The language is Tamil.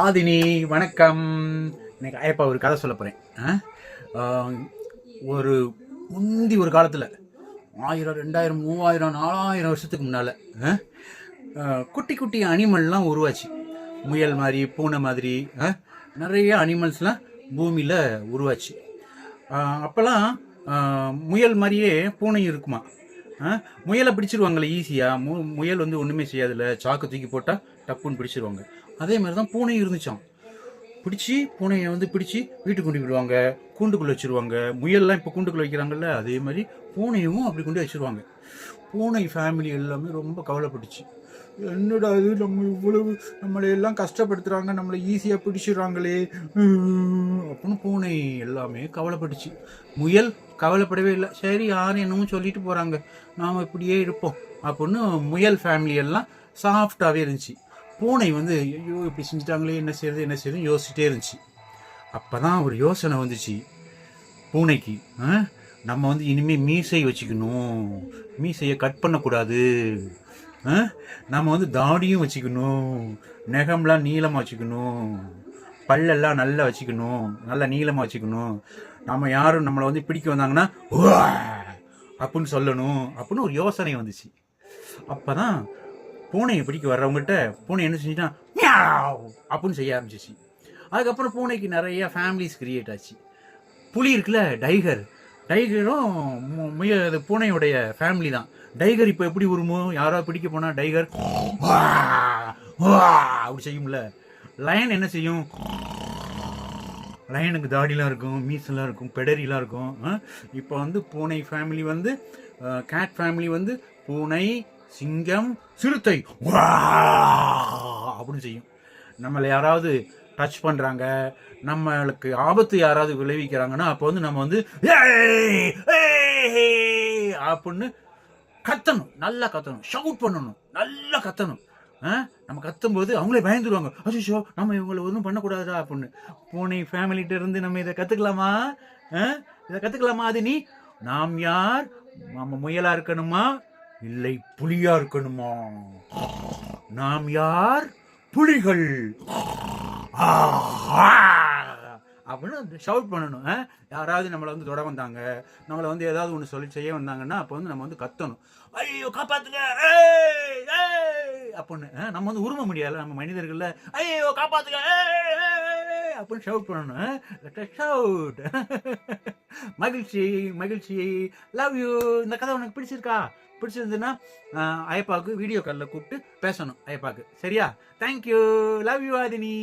ஆதினி வணக்கம். எனக்கு ஐயப்பா ஒரு கதை சொல்ல போகிறேன். ஒரு ஒரு காலத்தில் 1000 2000 3000 4000 வருஷத்துக்கு முன்னால் குட்டி குட்டி அனிமல்லாம் உருவாச்சு. முயல் மாதிரி, பூனை மாதிரி நிறைய அனிமல்ஸ்லாம் பூமியில் உருவாச்சு. அப்போல்லாம் முயல் மாதிரியே பூனையும் இருக்குமா. முயலை பிடிச்சிருவாங்களே ஈஸியாக. முயல் வந்து ஒன்றுமே செய்யாதில்ல, சாக்கு தூக்கி போட்டால் டப்புன்னு பிடிச்சிருவாங்க. அதே மாதிரி தான் பூனையும் இருந்துச்சான். பிடிச்சி பூனையை வந்து பிடிச்சி வீட்டுக்கு கொண்டு விடுவாங்க, கூண்டுக்குள்ளே வச்சுருவாங்க. முயல்லாம் இப்போ கூண்டுக்குள்ளே வைக்கிறாங்கல்ல, அதே மாதிரி பூனையும் அப்படி கொண்டு வச்சுருவாங்க. பூனை ஃபேமிலி எல்லாமே ரொம்ப கவலைப்பட்டுச்சு. என்னடா இது, நம்ம இவ்வளவு நம்மளை எல்லாம் கஷ்டப்படுத்துகிறாங்க, நம்மளை ஈஸியாக பிடிச்சிடுறாங்களே அப்படின்னு பூனை எல்லாமே கவலைப்பட்டுச்சு. முயல் கவலைப்படவே இல்லை. சரி, யாரும் என்னமோ சொல்லிட்டு போகிறாங்க, நாம் இப்படியே இருப்போம் அப்படின்னு முயல் ஃபேமிலி எல்லாம் சாஃப்டாகவே இருந்துச்சு. பூனை வந்து ஐயோ இப்படி செஞ்சுட்டாங்களே, என்ன செய்யறது யோசிச்சுட்டே இருந்துச்சு. அப்போ தான் ஒரு யோசனை வந்துச்சு பூனைக்கு. நம்ம வந்து இனிமேல் மீசை வச்சுக்கணும், மீசையை கட் பண்ணக்கூடாது, நம்ம வந்து தாடியும் வச்சுக்கணும், நெகம்லாம் நீளமாக வச்சுக்கணும், பல்லெல்லாம் நல்லா வச்சுக்கணும், நல்லா நீளமாக வச்சுக்கணும். நம்ம யாரும் நம்மளை வந்து பிடிக்க வந்தாங்கன்னா அப்படின்னு சொல்லணும் அப்படின்னு ஒரு யோசனை வந்துச்சு. அப்போ தான் பூனையை பிடிக்க வர்றவங்ககிட்ட பூனை என்ன செஞ்சுட்டா அப்படின்னு செய்ய ஆரம்பிச்சிச்சு. அதுக்கப்புறம் பூனைக்கு நிறைய ஃபேமிலிஸ் கிரியேட் ஆச்சு. புலி இருக்குல்ல, டைகரும் பூனையுடைய ஃபேமிலி தான். டைகர் இப்போ எப்படி உருமோ, யாராவது பிடிக்க போனா டைகர் அப்படி செய்யும்ல. லயன் என்ன செய்யும், லயனுக்கு தாடிலாம் இருக்கும், மீசெல்லாம் இருக்கும், பெடரிலாம் இருக்கும். இப்போ வந்து பூனை ஃபேமிலி வந்து, கேட் ஃபேமிலி வந்து பூனை, சிங்கம், சிறுத்தை அப்படின்னு செய்யும். நம்மளை யாராவது டச் பண்ணுறாங்க, நம்மளுக்கு ஆபத்து யாராவது விளைவிக்கிறாங்கன்னா அப்போ வந்து நம்ம வந்து அப்படின்னு கத்தணும், நல்லா கத்தணும், ஷவுட் பண்ணணும், நல்லா கத்தணும். நம்ம கத்தும்போது அவங்களே பயந்துருவாங்க, அச்சோ நம்ம இவங்களை ஒன்றும் பண்ணக்கூடாதா அப்படின்னு. பூனை ஃபேமிலிட்ட இருந்து நம்ம இதை கற்றுக்கலாமா? இதை கற்றுக்கலாமா? அது நீ நாம் யார்? நம்ம முயலா இருக்கணுமா இல்லை புலியா இருக்கணுமா? நாம் யார்? புலிகள் அப்படின்னு ஷவுட் பண்ணணும். யாராவது நம்மளை வந்து தொட வந்தாங்க, நம்மளை வந்து ஏதாவது ஒன்று சொல்லி செய்ய வந்தாங்கன்னா அப்போ வந்து நம்ம வந்து கத்தணும், ஐயோ காப்பாத்துங்க அப்படின்னு. நம்ம வந்து உருவ முடியாது, நம்ம மனிதர்கள்ல ஐயோ காப்பாத்துங்க அப்படின்னு ஷவுட் பண்ணணும். ஷவுட். மகிழ்ச்சி மகிழ்ச்சி, லவ் யூ. இந்த கதை உனக்கு பிடிச்சிருந்துன்னா ஐயப்பாவுக்கு வீடியோ காலில் கூப்பிட்டு பேசணும் ஐயப்பாவுக்கு, சரியா? Thank you, love you Aadhini.